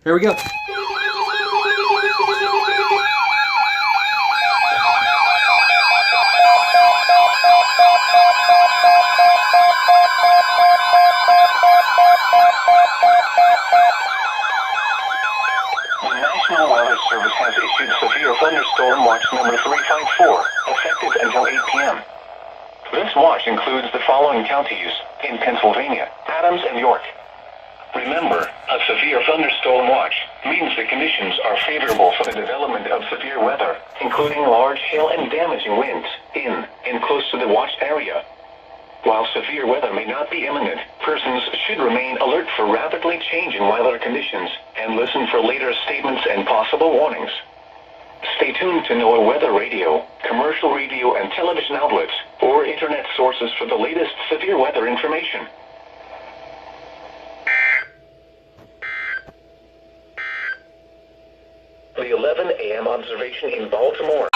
Here we go. National Weather Service has issued severe thunderstorm watch number 354, effective until 8 p.m. This watch includes the following counties in Pennsylvania: Adams and York. Remember, a severe thunderstorm watch means the conditions are favorable for the development of severe weather, including large hail and damaging winds in and close to the watched area. While severe weather may not be imminent, persons should remain alert for rapidly changing weather conditions and listen for later statements and possible warnings. Stay tuned to NOAA weather radio, commercial radio and television outlets, or internet sources for the latest severe weather information. The 11 a.m. observation in Baltimore.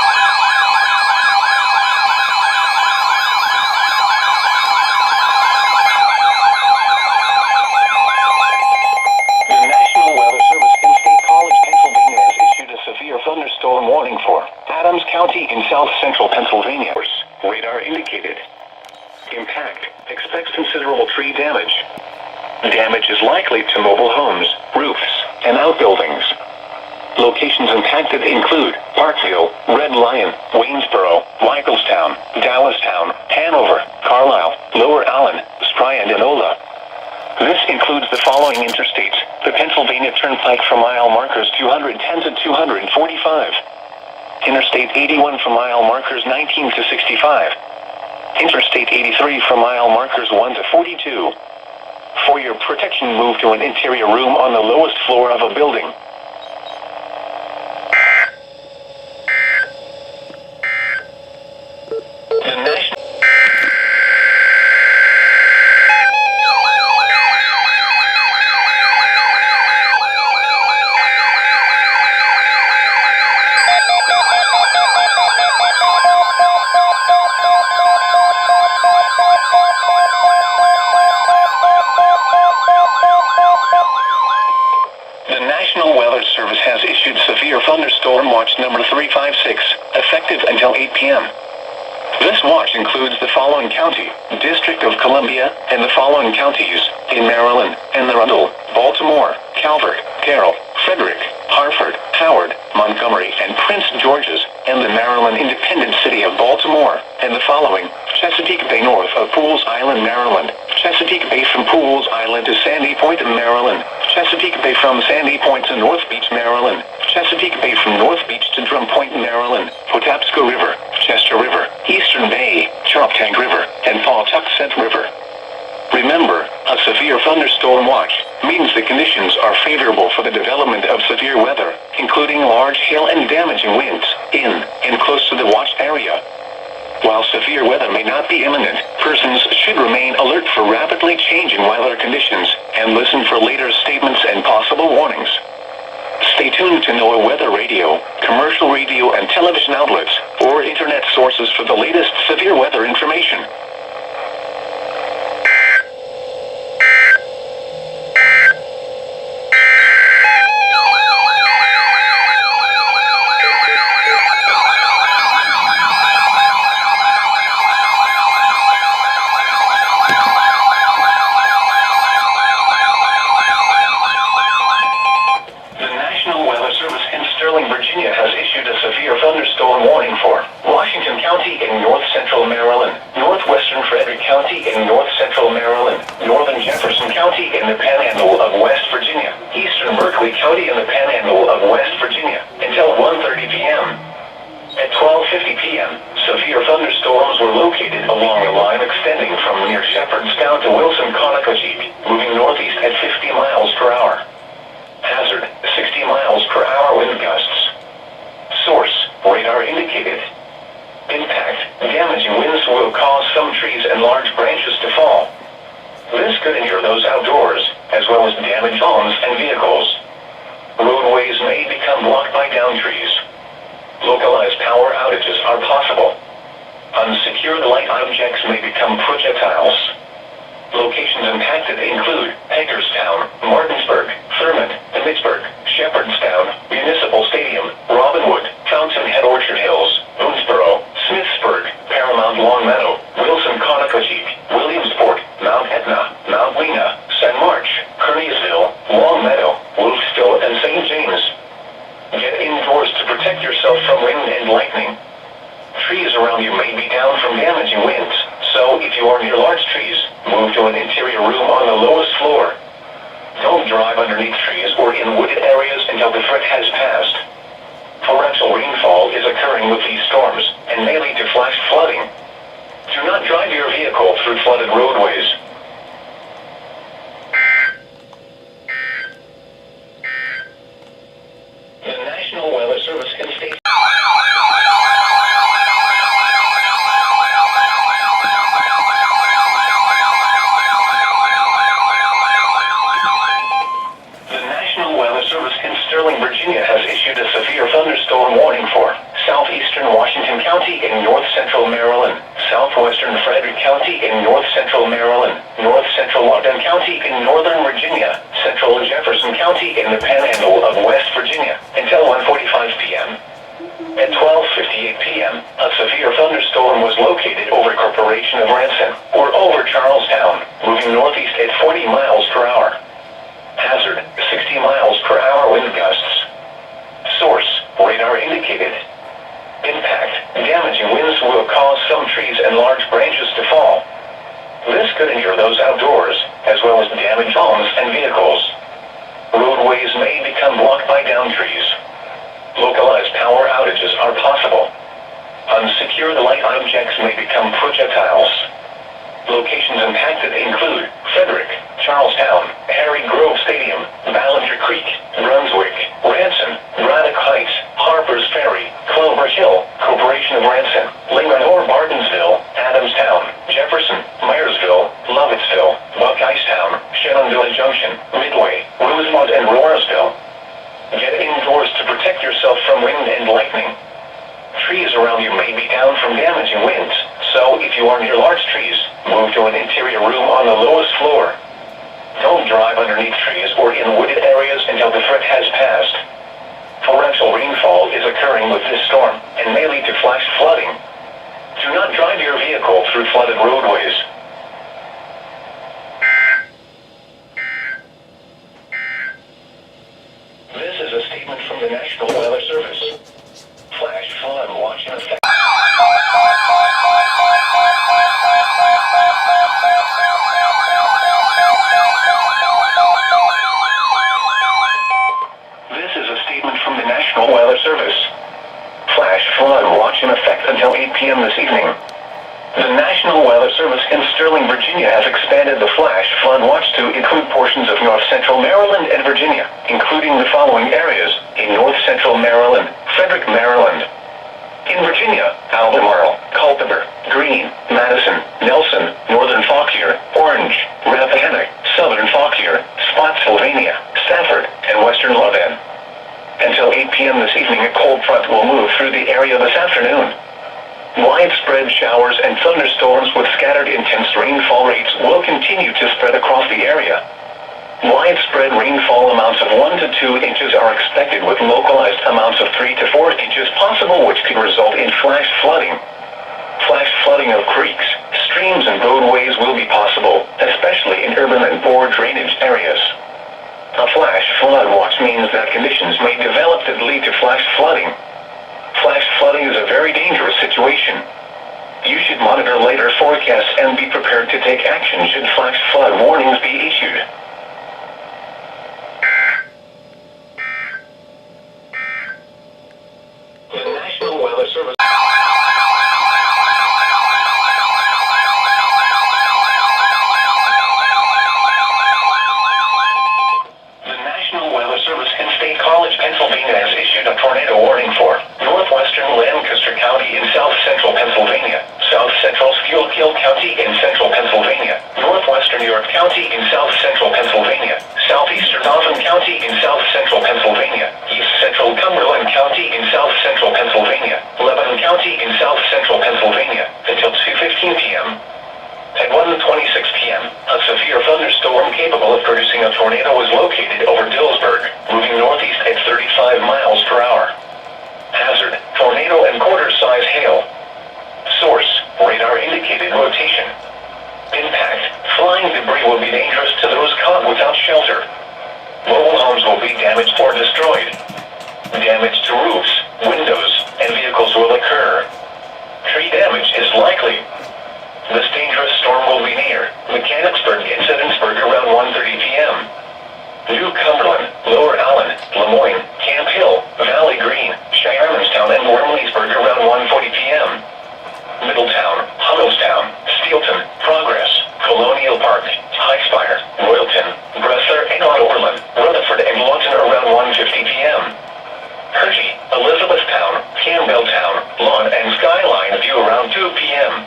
Thunderstorm warning for Adams County in south central Pennsylvania. Radar indicated. Impact. Expects considerable tree damage. Damage is likely to mobile homes, roofs, and outbuildings. Locations impacted include Parkville, Red Lion, Waynesboro, Weigelstown, Dallastown, Hanover, Carlisle, Lower Allen, Spry and Enola. This includes the following interstates: the Pennsylvania Turnpike for mile markers 210 to 245, Interstate 81 for mile markers 19 to 65, Interstate 83 for mile markers 1 to 42. For your protection, move to an interior room on the lowest floor of a building. The National Weather Service has issued severe thunderstorm watch number 356, effective until 8 p.m. This watch includes the following county, District of Columbia, and the following counties in Maryland: Anne Arundel, Baltimore, Calvert, Carroll, Frederick, Hartford, Howard, Montgomery, and Prince George's, and the Maryland Independent City of Baltimore, and the following: Chesapeake Bay north of Pools Island, Maryland; Chesapeake Bay from Pools Island to Sandy Point, Maryland; Chesapeake Bay from Sandy Point to North Beach, Maryland; Chesapeake Bay from North Beach to Drum Point, Maryland; Patapsco River, Chester River, Eastern Bay, Choptank River, and Pawtuxet River. Remember, a severe thunderstorm watch means the conditions are favorable for the development of severe weather, including large hail and damaging winds in and close to the watched area. While severe weather may not be imminent, persons should remain alert for rapidly changing weather conditions and listen for later statements and possible warnings. Stay tuned to NOAA weather radio, commercial radio and television outlets, or internet sources for the latest severe weather information. Virginia has issued a severe thunderstorm warning for Washington County in north-central Maryland, northwestern Frederick County in north-central Maryland, northern Jefferson County in the Panhandle of West Virginia, eastern Berkeley County in the Panhandle of West Virginia, until 1:30 p.m. At 12:50 p.m., severe thunderstorms were located along a line extending from near Shepherdstown to Wilson-Conococheague, moving northeast at 50 miles per hour. Hazard, 60 miles per hour wind gusts. Source, radar indicated. Impact, damaging winds will cause some trees and large branches to fall. This could injure those outdoors, as well as damage homes and vehicles. Roadways may become blocked by downed trees. Localized power outages are possible. Unsecured light objects may become projectiles. Locations impacted include Hagerstown, Martinsburg, Thurman, Fatigue, Williamsport, Mount Etna, Mount Lena, San March, Kearneysville, Longmeadow, Wolfville, and St. James. Get indoors to protect yourself from wind and lightning. Trees around you may be down from damaging winds, so if you are near large trees, move to an interior room on the lowest floor. Don't drive underneath trees or in wooded areas until the threat has passed. Torrential rainfall is occurring with these storms, and may lead to flash flooding. Do not drive your vehicle through flooded roadways. The National Weather Service can state Sterling, Virginia has issued a severe thunderstorm warning for southeastern Washington County in north-central Maryland, southwestern Frederick County in north-central Maryland, north-central Loudoun County in northern Virginia, central Jefferson County in the panhandle of West Virginia, until 1:45 p.m. At 12:58 p.m., a severe thunderstorm was located over Corporation of Ranson, or over Charlestown, moving northeast at 40 miles per hour. Hazard, 60 miles per hour wind gusts. Source, radar indicated. Impact, damaging winds will cause some trees and large branches to fall. This could injure those outdoors, as well as damage homes and vehicles. Roadways may become blocked by downed trees. Localized power outages are possible. Unsecured light objects may become projectiles. Locations impacted include Frederick, Charlestown, Harry Grove Stadium, Ballinger Creek, Brunswick, Ranson, Braddock Heights, Harper's Ferry, Clover Hill, Corporation of Ranson, Lincoln or Bartonsville, Adamstown, Jefferson, Myersville, Lovettsville, Buckeyestown, Shannonville Junction, Midway, Rosemont, and Roarsville. Get indoors to protect yourself from wind and lightning. Trees around you may be down from damaging winds, so if you are near large trees, move to an interior room on the lowest floor. Don't drive underneath trees or in wooded areas until the threat has passed. Torrential rainfall is occurring with this storm, and may lead to flash flooding. Do not drive your vehicle through flooded roadways. This is a statement from the National Weather Service. Flash flood watch in effect. This is a statement from the National Weather Service. Flash flood watch in effect until 8 p.m. this evening. The National Weather Service in Sterling, Virginia has expanded the flash flood watch to include portions of north-central Maryland and Virginia, including the following areas: in north-central Maryland, Frederick, Maryland. In Virginia, Albemarle, Culpeper, Greene, Madison, Nelson, Northern Fauquier, Orange, Rappahannock, Southern Fauquier, Spotsylvania, Stafford, and Western Loudoun. Until 8 p.m. this evening, a cold front will move through the area this afternoon. Widespread showers and thunderstorms with scattered intense rainfall rates will continue to spread across the area. Widespread rainfall amounts of 1 to 2 inches are expected, with localized amounts of 3 to 4 inches possible, which could result in flash flooding. Flash flooding of creeks, streams, and roadways will be possible, especially in urban and poor drainage areas. A flash flood watch means that conditions may develop that lead to flash flooding. Flash flooding is a very dangerous situation. You should monitor later forecasts and be prepared to take action should flash flood warnings be issued. The National Weather Service. The National Weather Service in State College, Pennsylvania has issued a tornado warning for northwestern Lancaster County in south-central Pennsylvania, south-central Schuylkill County in central Pennsylvania, northwestern York County in south-central Pennsylvania, southeastern Dauphin County in south-central Pennsylvania, east-central Cumberland County in south-central Pennsylvania, Lebanon County in south-central Pennsylvania, until 2:15 p.m. At 1:26 p.m., a severe thunderstorm capable of producing a tornado was located over Dillsburg, moving northeast at 35 miles per hour. Hazard, tornado and quarter-size hail. Source, radar indicated rotation. Flying debris will be dangerous to those caught without shelter. Mobile homes will be damaged or destroyed. Damage to roofs, windows, and vehicles will occur. Tree damage is likely. This dangerous storm will be near Mechanicsburg and Siddonsburg around 1:30 p.m. New Cumberland, Lower Allen, Lemoyne, Camp Hill, Valley Green, Shiremanstown, and Wormleysburg around 1:40 p.m. Middletown, Huddlestown, Steelton, Progress, Colonial Park, Highspire, Royalton, Bressler, and Ottawarland, Rutherford, and Lawton around 1:50 p.m. Hershey, Elizabethtown, Campbelltown, Lawn, and Skyline View around 2 p.m.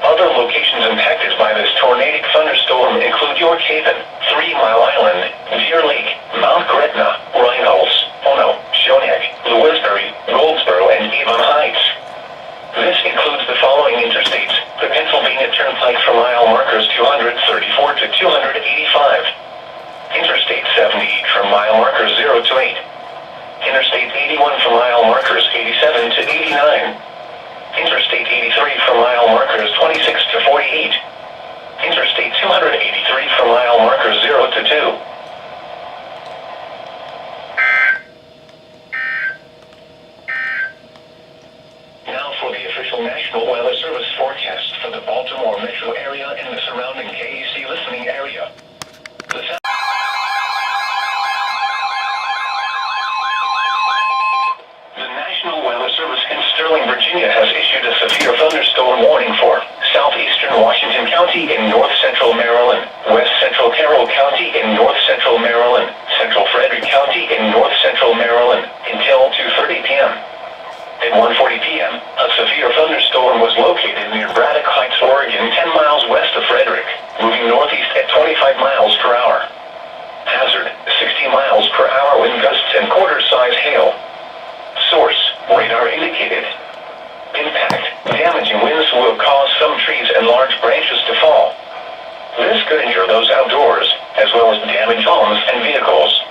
Other locations impacted by this tornadic thunderstorm include York Haven, 3 Mile Island, Deer Lake, Mount Gretna, Reinholds, Ono, Shonak, Lewisberry, Goldsboro, and Avon Heights. This includes the following interstates: the Pennsylvania Turnpike for mile markers 234 to 285, Interstate 78 from mile markers 0 to 8, Interstate 81 from mile markers 87 to 89, Interstate 83 from mile markers 26 to 48, Interstate 283 from mile markers 0 to 2. Now for the official National Weather Service forecast for the Baltimore metro area and the surrounding KEC listening area. The National Weather Service in Sterling, Virginia has issued a severe thunderstorm warning for southeastern Washington County in north-central Maryland, west-central Carroll County in north-central Maryland, central Frederick County in north-central Maryland, until 2:30 p.m. At 1:40 p.m., a severe thunderstorm was located near Braddock Heights, Oregon, 10 miles west of Frederick, moving northeast at 25 miles per hour. Hazard, 60 miles per hour wind gusts and quarter-size hail. Source, radar indicated. Impact, damaging winds will cause some trees and large branches to fall. This could injure those outdoors, as well as damage homes and vehicles.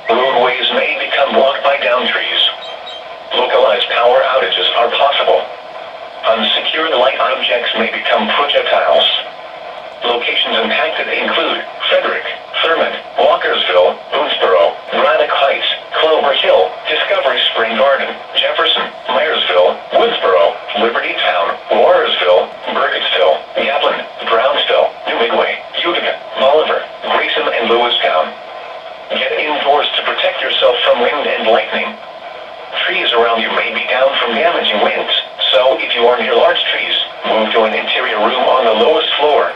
Roadways may become blocked by downed trees. Localized power outages are possible. Unsecured light objects may become projectiles. Locations impacted include Frederick, Thurmond, Walkersville, Boonesboro, Braddock Heights, Clover Hill, Discovery Spring Garden, Jefferson, Myersville, Woodsboro, Libertytown, Warrersville, Burkittsville, Gatlin, Brownsville, New Midway, Utica, Bolivar, Grayson, and Lewistown. Get indoors to protect yourself from wind and lightning. Trees around you may be down from damaging winds, so if you are near large trees, move to an interior room on the lowest floor.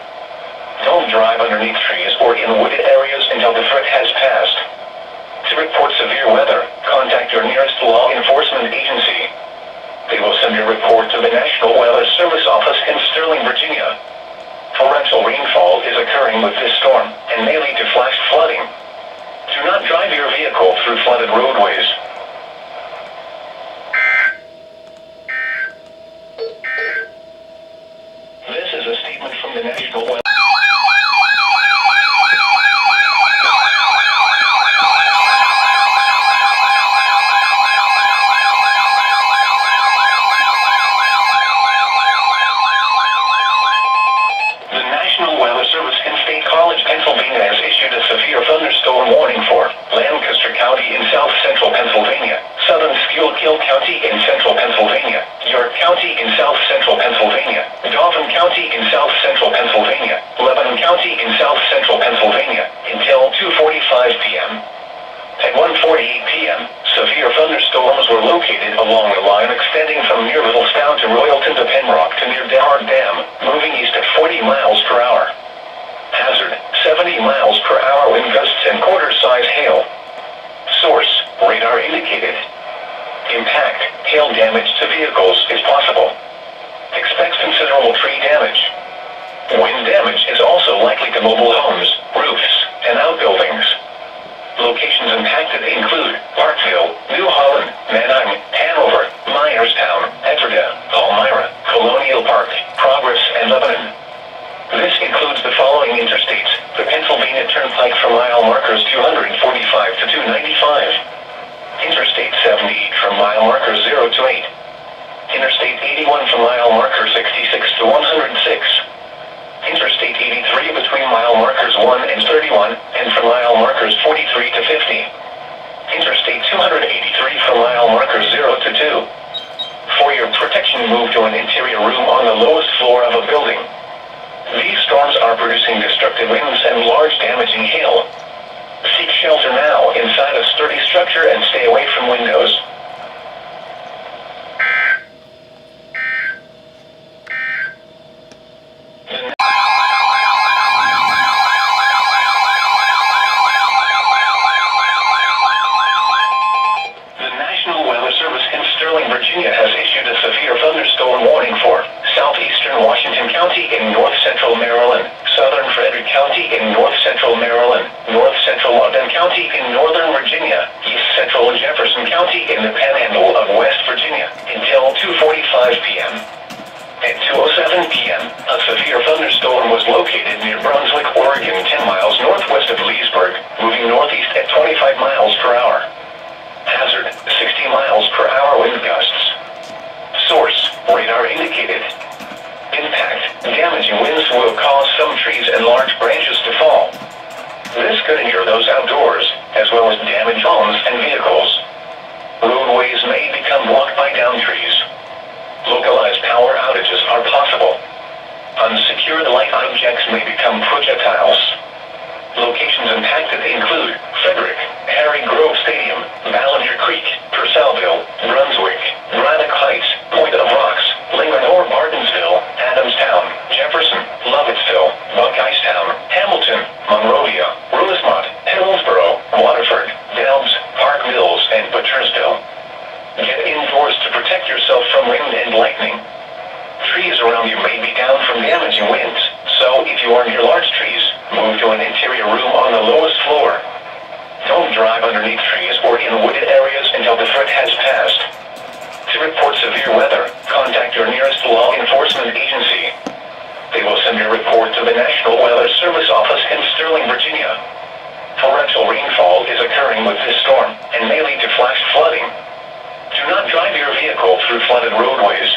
Don't drive underneath trees or in wooded areas until the threat has passed. To report severe weather, contact your nearest law enforcement agency. They will send your report to the National Weather Service office in Sterling, Virginia. Torrential rainfall is occurring with this storm and may lead to flash flooding. Do not drive your vehicle through flooded roadways. This is a statement from the National Weather. Pennsylvania has issued a severe thunderstorm warning for Lancaster County in south-central Pennsylvania, southern Schuylkill County in central Pennsylvania, York County in south-central Pennsylvania, Dauphin County in south-central Pennsylvania, Lebanon County in south-central Pennsylvania, until 2:45 p.m. At 1:48 p.m., severe thunderstorms were located along the line extending from near Littlestown to Royalton to Penrock to near Dehart Dam, moving east at 40 miles per hour. Hazard, 70 miles per hour wind gusts and quarter-size hail. Source, radar indicated. Impact, hail damage to vehicles is possible. Expect considerable tree damage. Wind damage is also likely to mobile homes, roofs, and outbuildings. Locations impacted include Parkville, New Holland, Manheim, Hanover, Myerstown, Ephrata, Palmyra, Colonial Park, Progress, and Lebanon. This includes the following interstates: the Pennsylvania Turnpike for mile markers 245 to 295, Interstate 78 from mile markers 0 to 8, Interstate 81 from mile marker 66 to 106, Interstate 83 between are producing destructive winds and large damaging hail. Seek shelter now inside a sturdy structure and stay away from windows. The National Weather Service in Sterling, Virginia has issued a severe thunderstorm warning for southeastern Washington County in north-central Maryland, southern Frederick County in north-central Maryland, north-central Loudon County in northern Virginia, east-central Jefferson County in the panhandle of West Virginia, until 2:45 p.m. At 2:07 p.m., a severe thunderstorm was located near Brunswick, Oregon, 10 miles northwest of Leesburg, moving northeast at 25 miles per hour. Hazard, 60 miles per hour wind gusts. Source, radar indicated. Impact, damaging winds will cause some trees and large branches to fall. This could injure those outdoors, as well as damage homes and vehicles. Roadways may become blocked by downed trees. Localized power outages are possible. Unsecured light objects may become projectiles. Locations impacted include Frederick, Harry Grove Stadium, Ballinger Creek, Purcellville, Brunswick, Braddock Heights, Point of Rocks, Linganore, Martinsville, Adamstown, Jefferson, Lovettsville, Buckeyestown, Hamilton, Monrovia, Rosemont, Hillsborough, Waterford, Delbs, Park Mills, and Butchersville. Get indoors to protect yourself from wind and lightning. Trees around you may be down from damaging winds, so if you are near large trees, move to an interior room on the lowest floor. Don't drive underneath trees or in wooded areas until the threat has passed. To report severe weather, contact your nearest law enforcement agency. They will send your report to the National Weather Service office in Sterling, Virginia. Torrential rainfall is occurring with this storm and may lead to flash flooding. Do not drive your vehicle through flooded roadways.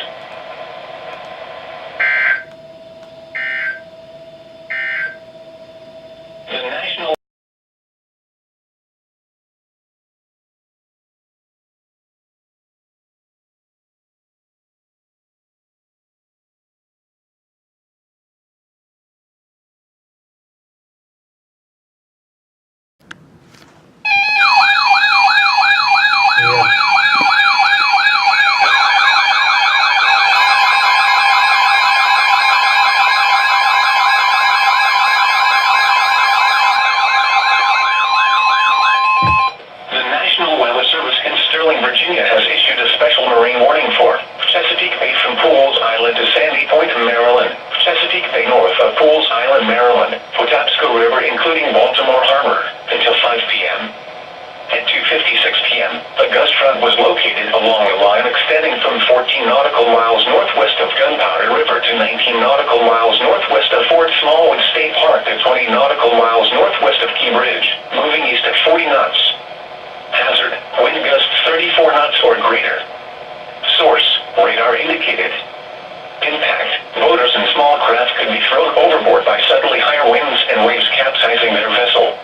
The National Weather Service in Sterling, Virginia has issued a special marine warning for Chesapeake Bay from Pools Island to Sandy Point, Maryland, Chesapeake Bay north of Pools Island, Maryland, Patapsco River including Baltimore Harbor, until 5 p.m. At 2:56 p.m., a gust front was located along the line extending from 14 nautical miles northwest of Gunpowder River to 19 nautical miles northwest of Fort Smallwood State Park to 20 nautical miles northwest of Key Bridge, moving east at 40 knots. Hazard, wind gusts 34 knots or greater. Source, radar indicated. Impact, boaters and small craft could be thrown overboard by suddenly higher winds and waves capsizing their vessel.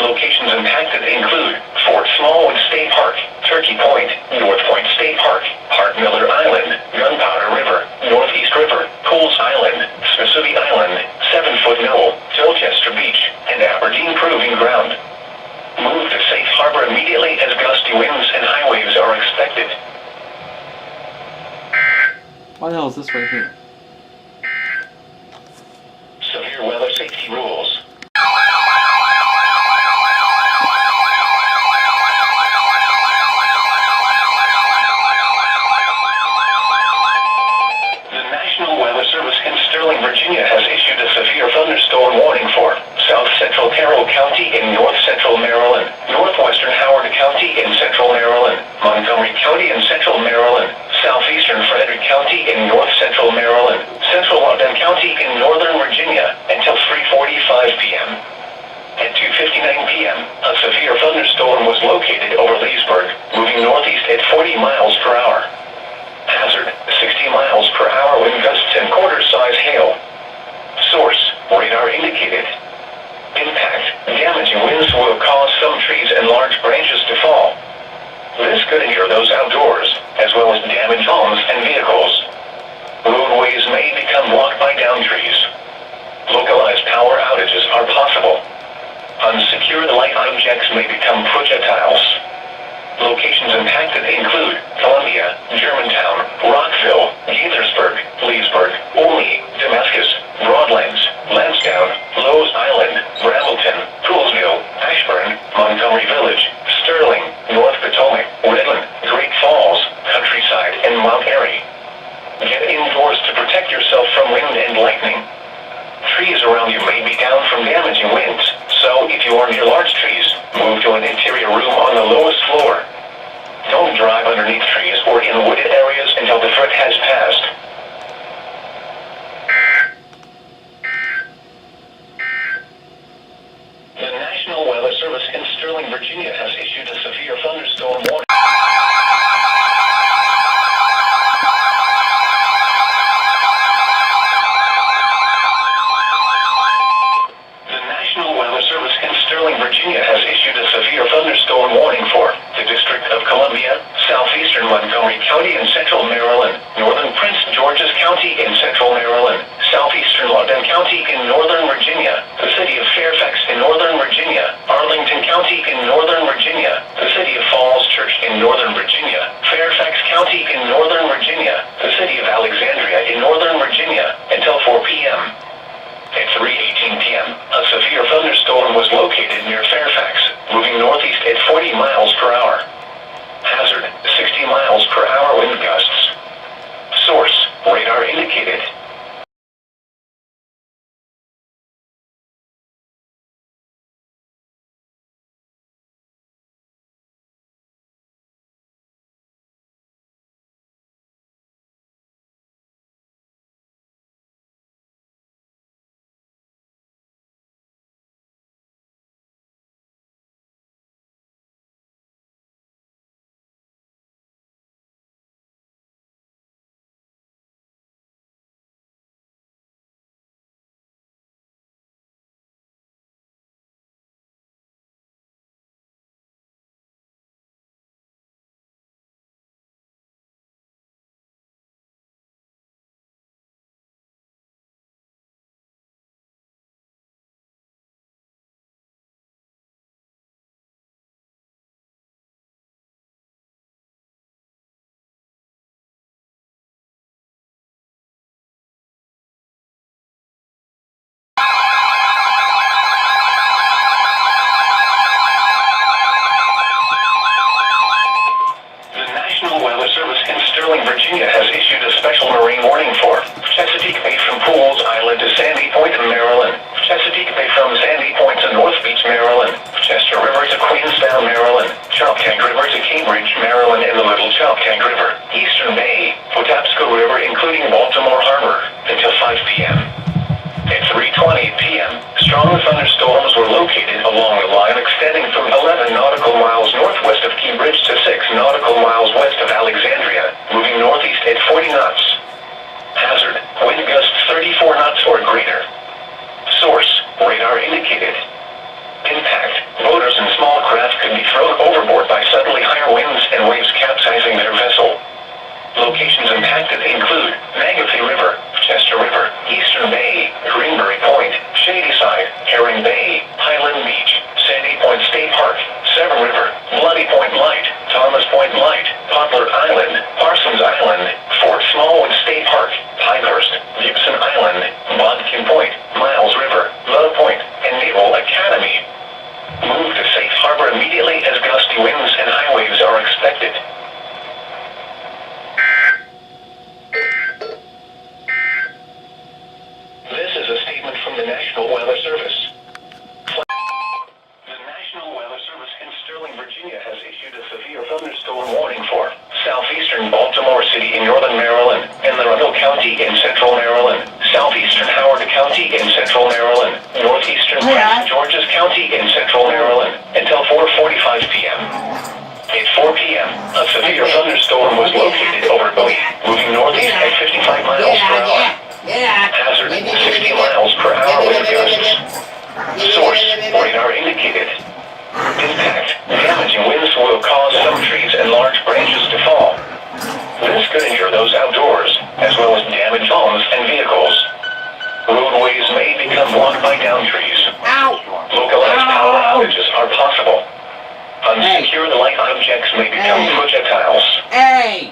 Locations impacted include Fort Smallwood State Park, Turkey Point, North Point State Park, Hart Miller Island, Gunpowder River, Northeast River, Pools Island, Spissooty Island, 7-Foot Knoll, Tilchester Beach, and Aberdeen Proving Ground. Move to safe harbor immediately as gusty winds and high waves are expected. Why the hell is this right here? Severe weather safety rules. The National Weather Service in Sterling, Virginia has issued a severe thunderstorm warning for South Central Carroll County in North Central Maryland, Northwestern Howard County in Central Maryland, Montgomery County in Central Maryland, Southeastern Frederick County in North Central Maryland, Central Loudon County in Northern Virginia, until 3:45 p.m. At 2:59 p.m., a severe thunderstorm was located over Leesburg, moving northeast at 40 miles per hour. Hazard, 60 miles per hour wind gusts and quarter-size hail. Source, radar indicated. Impact, damaging winds will cause some trees and large branches to fall. This could injure those outdoors, as well as damage homes and vehicles. Roadways may become blocked by downed trees. Localized damages are possible. Unsecure light objects may become projectiles. Locations impacted include Columbia, Germantown, Rockville, Gaithersburg, Leesburg, Olney, Damascus, Broadlands, Lansdowne, Lowe's Island, Brambleton, Poolsville, Ashburn, Montgomery Village, Sterling, North Potomac, Redland, Great Falls, Countryside, and Mount Airy. Get indoors to protect yourself from wind and lightning. Trees around you may be down from damaging winds, so if you are near large trees, move to an interior room on the lowest floor. Don't drive underneath trees or in wooded areas until the threat has passed. The National Weather Service in Sterling, Virginia has issued a severe thunderstorm warning. Virginia has issued a severe thunderstorm warning for the District of Columbia, southeastern Montgomery County in central Maryland, northern Prince George's County in central Maryland, southeastern Loudoun County in northern Virginia, the city of Fairfax in northern Virginia, Arlington County in northern Virginia, the city of Falls Church in northern Virginia, Fairfax County in northern Virginia, the city of Alexandria in northern Virginia, until 4 p.m. At 3:18 p.m., a severe thunderstorm was located near Fairfax, moving northeast at 40 miles per hour. Hazard, 60 miles per hour wind gusts. Source, radar indicated. Virginia has issued a special marine warning for Chesapeake Bay from Pools Island to Sandy Point, Maryland, Chesapeake Bay from Sandy Point to North Beach, Maryland, Chester River to Queenstown, Maryland, Choptank River to Cambridge, Maryland, and the Little Choptank River, Eastern Bay, Patapsco River including Baltimore Harbor, until 5 p.m. At 3:20 p.m., strong thunderstorms were located along the line extending from 11 nautical miles northwest of Cambridge to 6 nautical miles west of Alexandria, moving northeast at 40 knots. Hazard, wind gusts 34 knots or greater. Source, radar indicated. Impact, boaters and small craft could be thrown overboard by suddenly higher winds and waves capsizing their vessel. Locations impacted include Magothy River, Chester River, Eastern Bay, Greenberry Point, Shadyside, Herring Bay, Highland Beach, Sandy Point State Park, Severn River, Bloody Point Light, Thomas Point Light, Poplar Island, Parsons Island, Fort Smallwood State Park, Pinehurst, Gibson Island, Bodkin Point, Miles River, Love Point, and Naval Academy. Move to safe harbor immediately as gusty winds and high waves are expected. This is a statement from the National Weather Service. The National Weather Service in Sterling, Virginia has issued a severe thunderstorm warning for southeastern Baltimore City in northern Maryland, and Laredo County in central Maryland, southeastern Howard County in central Maryland, northeastern Prince George's County in central Maryland, until 4:45 p.m. At 4 p.m., a severe thunderstorm was located over Bowie, moving northeast at 55 miles per hour. Hazard, 60 miles per hour wind gusts. Source, radar indicated. Impact, damaging winds will cause some trees and large branches to fall. This could injure those outdoors, as well as damage homes and vehicles. Roadways may become blocked by downed trees. Unsecured light objects may become projectiles.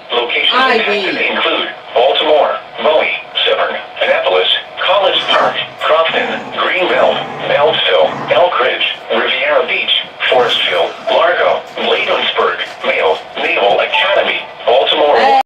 Locations impacted include Baltimore, Bowie, Severn, Annapolis, College Park, Crofton, Greenbelt, Beltsville, Elk Ridge, Riviera Beach, Forestville, Largo, Bladensburg, Mayo, Naval Academy, Baltimore.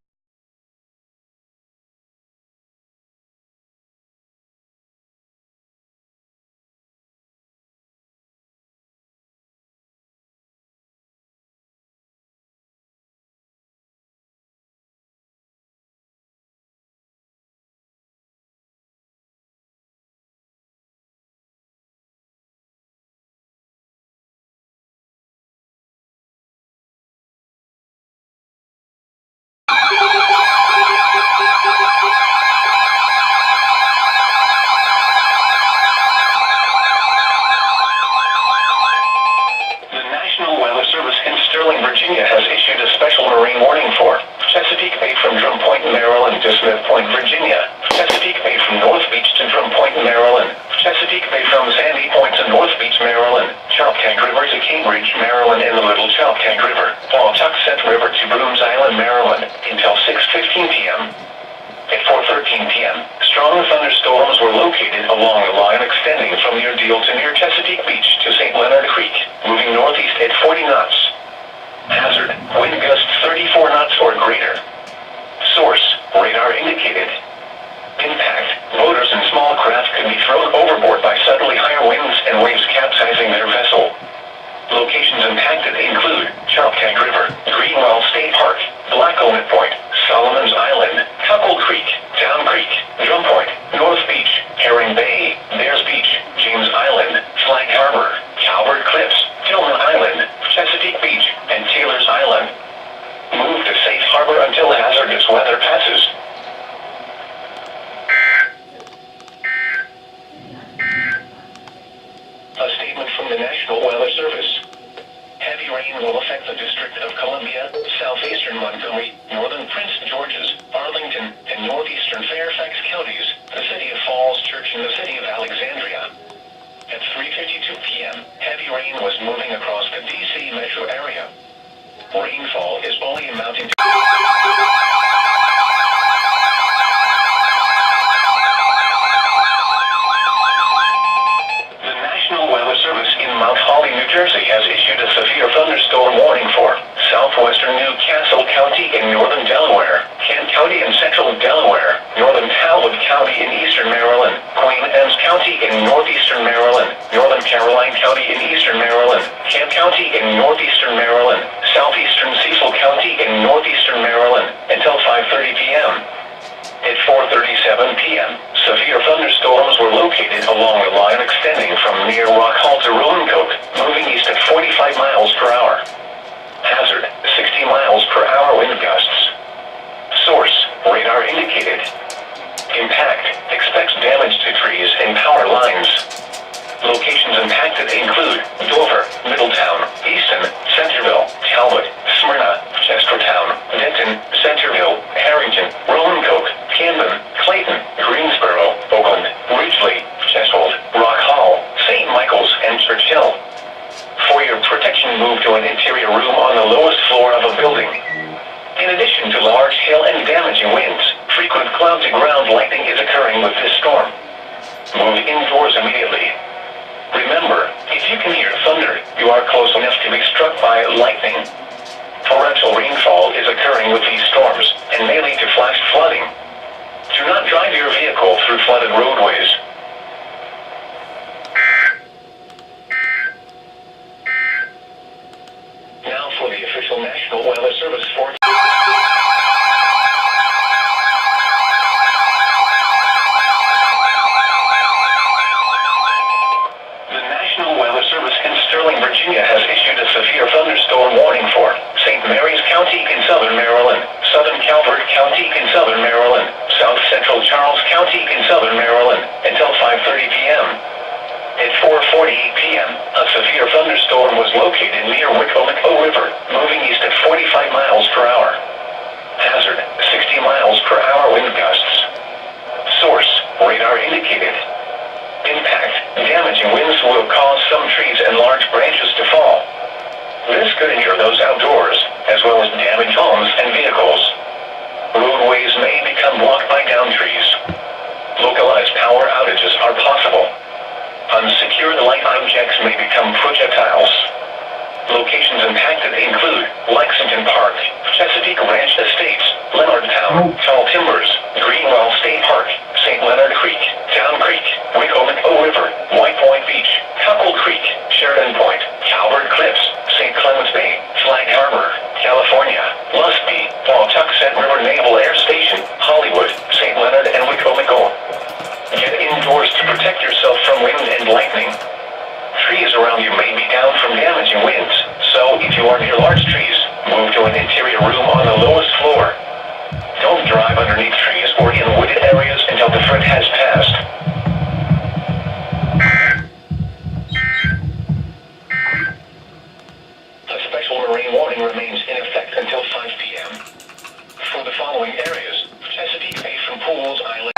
Virginia has issued a special marine warning for Chesapeake Bay from Drum Point, Maryland to Smith Point, Virginia, Chesapeake Bay from North Beach to Drum Point, Maryland, Chesapeake Bay from Sandy Point to North Beach, Maryland, Choptank River to Cambridge, Maryland, and the Little Choptank River, Pawtuxet River to Brooms Island, Maryland, until 6:15 p.m. At 4:13 p.m., strong thunderstorms were located along the line extending from near Deal to near Chesapeake Beach to St. Leonard Creek, moving northeast at 40 knots. Hazard, wind gusts 34 knots or greater. Source, radar indicated. Impact, boaters and small craft could be thrown overboard by suddenly higher winds and waves capsizing their vessel. Locations impacted include Choptank River, Greenwell State Park, Blackownet Point, Solomon's Island, Cuckold Creek, Town Creek, Drum Point, North Beach, Herring Bay, Bears Beach, James Island, Flag Harbor, Calvert Cliffs, Tillman Island, Chesapeake Beach, and Taylor's Island. Move to safe harbor until hazardous weather passes. A statement from the National Weather Service. Heavy rain will affect the District of Columbia, southeastern Montgomery, northern Prince George's, Arlington, and northeastern Fairfax counties, the city of Falls Church, and the city of Alexandria. At 3:52 p.m., heavy rain was moving across the D.C. metro area. Rainfall is only amounting to Mount Holly, New Jersey has issued a severe thunderstorm warning for southwestern Newcastle County in northern Delaware, Kent County in central Delaware, northern Talbot County in eastern Maryland, Queen Anne's County in northeastern Maryland, northern Caroline County in eastern Maryland, Kent County in northeastern Maryland, southeastern Cecil County in northeastern Maryland, until 5:30 p.m. At 4:37 p.m., severe thunderstorms were located along the line extending from near Rock Hall to Roanoke, moving east at 45 miles per hour. Hazard, 60 miles per hour wind gusts. Source, radar indicated. Impact, expects damage to trees and power lines. Locations impacted include Dover, Middletown, Easton, Centerville, Talbot, Smyrna, Chestertown, Denton, Centerville, Harrington, Roanoke, Camden, Clayton, Greensboro, Oakland, Ridgely, Cheswold, Rock Hall, St. Michael's, and Churchill. For your protection, move to an interior room on the lowest floor of a building. In addition to large hail and damaging winds, frequent cloud-to-ground lightning is occurring with this storm. Move indoors immediately. Remember, if you can hear thunder, you are close enough to be struck by lightning. Torrential rainfall is occurring with these storms, and may lead to flash flooding. Do not drive your vehicle through flooded roadways. Now for the official National Weather Service forecast. Virginia has issued a severe thunderstorm warning for St. Mary's County in southern Maryland, southern Calvert County in southern Maryland, south central Charles County in southern Maryland, until 5:30 p.m. At 4:48 p.m., a severe thunderstorm was located near Wicomico River, moving east at 45 miles per hour. Hazard, 60 miles per hour wind gusts. Source, radar indicated. Impact, damaging winds will cause some trees and large branches to fall. This could injure those outdoors, as well as damage homes and vehicles. Roadways may become blocked by downed trees. Localized power outages are possible. Unsecured light objects may become projectiles. Locations impacted include Lexington Park, Chesapeake Ranch Estates, Leonardtown, Tall Timbers, Greenwell State Park, St. Leonard Creek, Down Creek, Wicomico River, White Point Beach, Cuckold Creek, Sheridan Point, Calvert Cliffs, St. Clements Bay, Flag Harbor, California, Lusby, Pawtuxet River Naval Air Station, Hollywood, St. Leonard and Wicomico. Get indoors to protect yourself from wind and lightning. Trees around you may be down from damaging winds, so if you are near large trees, move to an interior room on the lowest floor. Don't drive underneath trees or in wooded areas until the threat has passed. A special marine warning remains in effect until 5 p.m. For the following areas: Chesapeake Bay from Pools Island.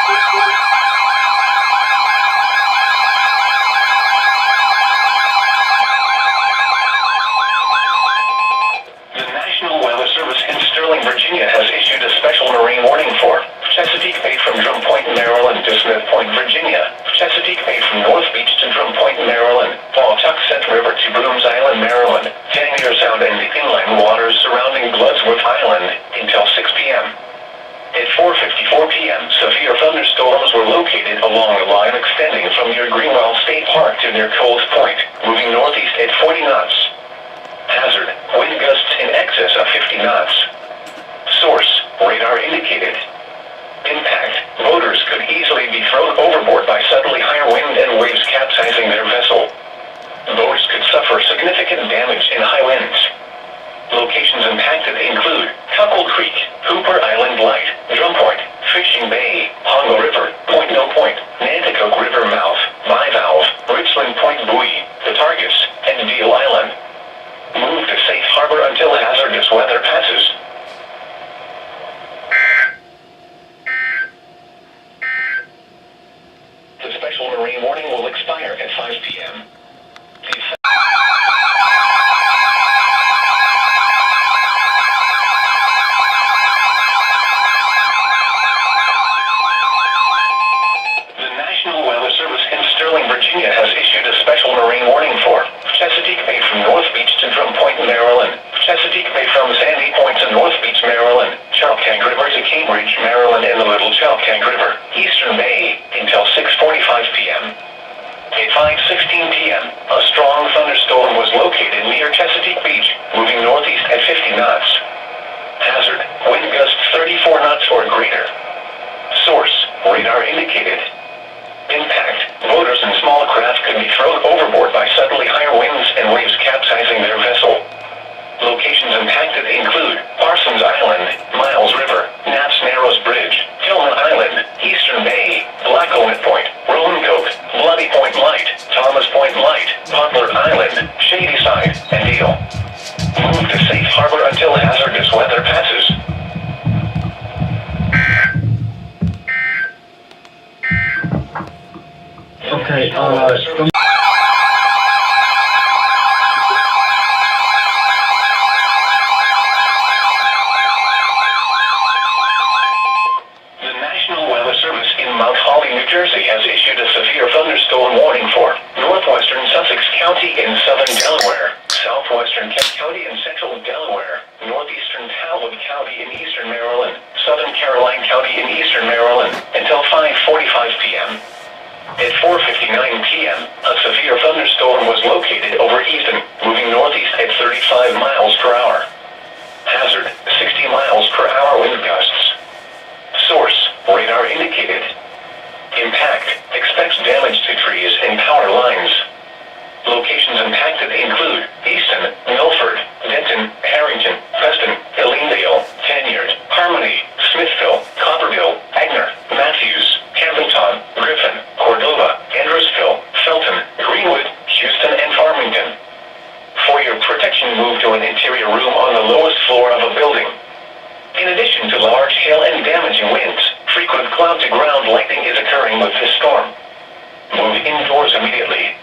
Virginia has issued a special marine warning for Chesapeake Bay from Drum Point, Maryland to Smith Point, Virginia, Chesapeake Bay from North Beach to Drum Point, Maryland, Pawtuxet River to Brooms Island, Maryland, Tangier Sound and the inland waters surrounding Bloodsworth Island until 6 p.m. At 4:54 p.m., severe thunderstorms were located along the line extending from near Greenwell State Park to near Coles Point, moving northeast at 40 knots. Hazard: wind gusts in excess of 50 knots. Source: radar indicated. Impact: boaters could easily be thrown overboard by suddenly higher wind and waves capsizing their vessel. Boats could suffer significant damage in high winds. Locations impacted include Cuckold Creek, Hooper Island Light, Drum Point, Fishing Bay, Hongo River, Point No Point, Nanticoke River Mouth, Bivalve, Richland Point Buoy, the Targets, and Deal Island. Move to safe harbor until hazardous weather passes. The special marine warning will expire at 5 p.m. The National Weather Service in Sterling, Virginia has issued a special marine warning for Chesapeake Bay from North Beach to Drum Point, Maryland, Chesapeake Bay from Sandy Point to North Beach, Maryland, Choptank River to Cambridge, Maryland, and the Little Choptank River, Eastern Bay, until 6:45 p.m. At 5:16 p.m., a strong thunderstorm was located near Chesapeake Beach, moving northeast at 50 knots. Hazard: wind gusts 34 knots or greater. Source: radar indicated. Impact: boaters and small craft could be thrown overboard by suddenly higher winds and waves capsizing their vessel. Locations impacted include Parsons Island, Miles River, Knapp's Narrows Bridge, Tillman Island, Eastern Bay, Blackownet Point, Roanoke, Bloody Point Light, Thomas Point Light, Poplar Island, Shadyside, and Deal. Move to safe harbor until hazardous weather passes. Okay, has issued a severe thunderstorm warning for northwestern Sussex County in southern Delaware, southwestern Kent County in central Delaware, northeastern Talbot County in eastern Maryland, southern Caroline County in eastern Maryland, until 5:45 p.m. At 4:59 p.m., a severe thunderstorm was located over Easton, moving northeast at 35 miles per hour. Hazard: 60 miles per hour wind gusts. Source: radar indicated. Impact: expects damage to trees and power lines. Locations impacted include Easton, Milford, Denton, Harrington, Preston, Hillingdale, Tanyard, Harmony, Smithville, Copperville, Agner, Matthews, Campbelltown, Griffin, Cordova, Andrewsville, Felton, Greenwood, Houston, and Farmington. For your protection, move to an interior room on the lowest floor of a building. In addition to large hail and damaging winds, frequent cloud-to-ground lightning is occurring with this storm. Move indoors immediately.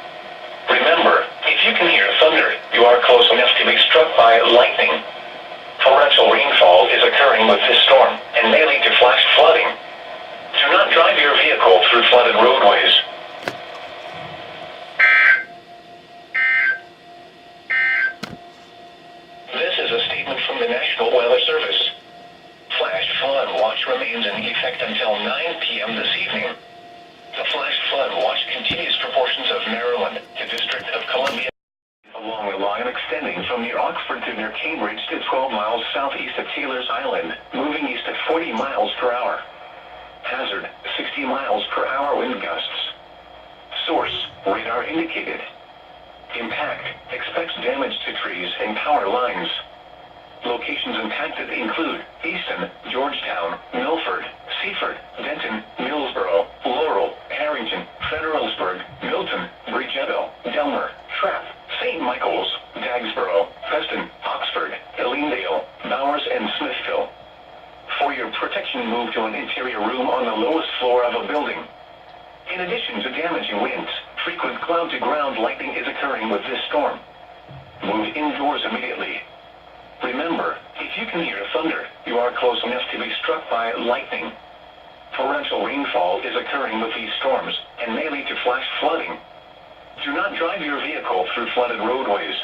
Remember, if you can hear thunder, you are close enough to be struck by lightning. Torrential rainfall is occurring with this storm and may lead to flash flooding. Do not drive your vehicle through flooded roadways. This is a statement from the National Weather Service. Flash flood watch remains in effect until 9 p.m. this evening. The flash flood watch continues for portions of Maryland, the District of Columbia, along the line extending from near Oxford to near Cambridge to 12 miles southeast of Taylor's Island, moving east at 40 miles per hour. Hazard, 60 miles per hour wind gusts. Source, radar indicated. Impact, expects damage to trees and power lines. Locations impacted include Easton, Georgetown, Milford, Seaford, Denton, Millsboro, Laurel, Harrington, Federalsburg, Milton, Bridgetto, Delmer, Trapp, St. Michael's, Dagsboro, Preston, Oxford, Ellendale, Bowers, and Smithville. For your protection, move to an interior room on the lowest floor of a building. In addition to damaging winds, frequent cloud-to-ground lightning is occurring with this storm. Move indoors immediately. Remember, if you can hear thunder, you are close enough to be struck by lightning. Torrential rainfall is occurring with these storms and may lead to flash flooding. Do not drive your vehicle through flooded roadways.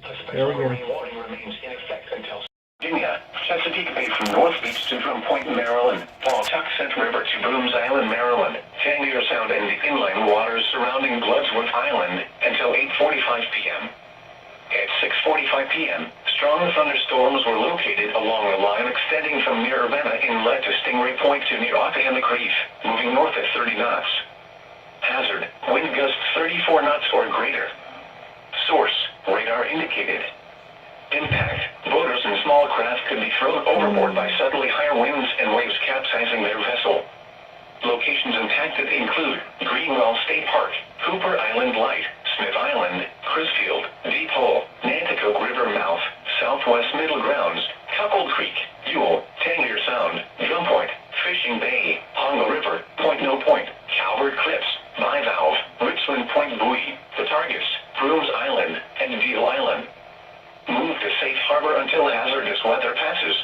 The special rain warning remains in effect until Virginia, Chesapeake Bay from North Beach to Drum Point, Maryland, Pawtuxet River to Brooms Island, Maryland, Tangier Sound and the inland waters surrounding Bloodsworth Island until 8:45 p.m. At 6:45 p.m., strong thunderstorms were located along the line extending from near Urbana Inlet to Stingray Point to near Ottawa-Creef, moving north at 30 knots. Hazard, wind gusts 34 knots or greater. Source, radar indicated. Impact, boaters and small craft could be thrown overboard by suddenly higher winds and waves capsizing their vessel. Locations impacted include Greenwell State Park, Cooper Island Light, Smith Island, Crisfield, Deep Hole, Nanticoke River Mouth, Southwest Middle Grounds, Cuckold Creek, Ewell, Tangier Sound, Drum Point, Fishing Bay, Hongo River, Point No Point, Calvert Cliffs, Bivalve, Richland Point Buoy, The Targus, Brooms Island, and Deal Island. Move to safe harbor until hazardous weather passes.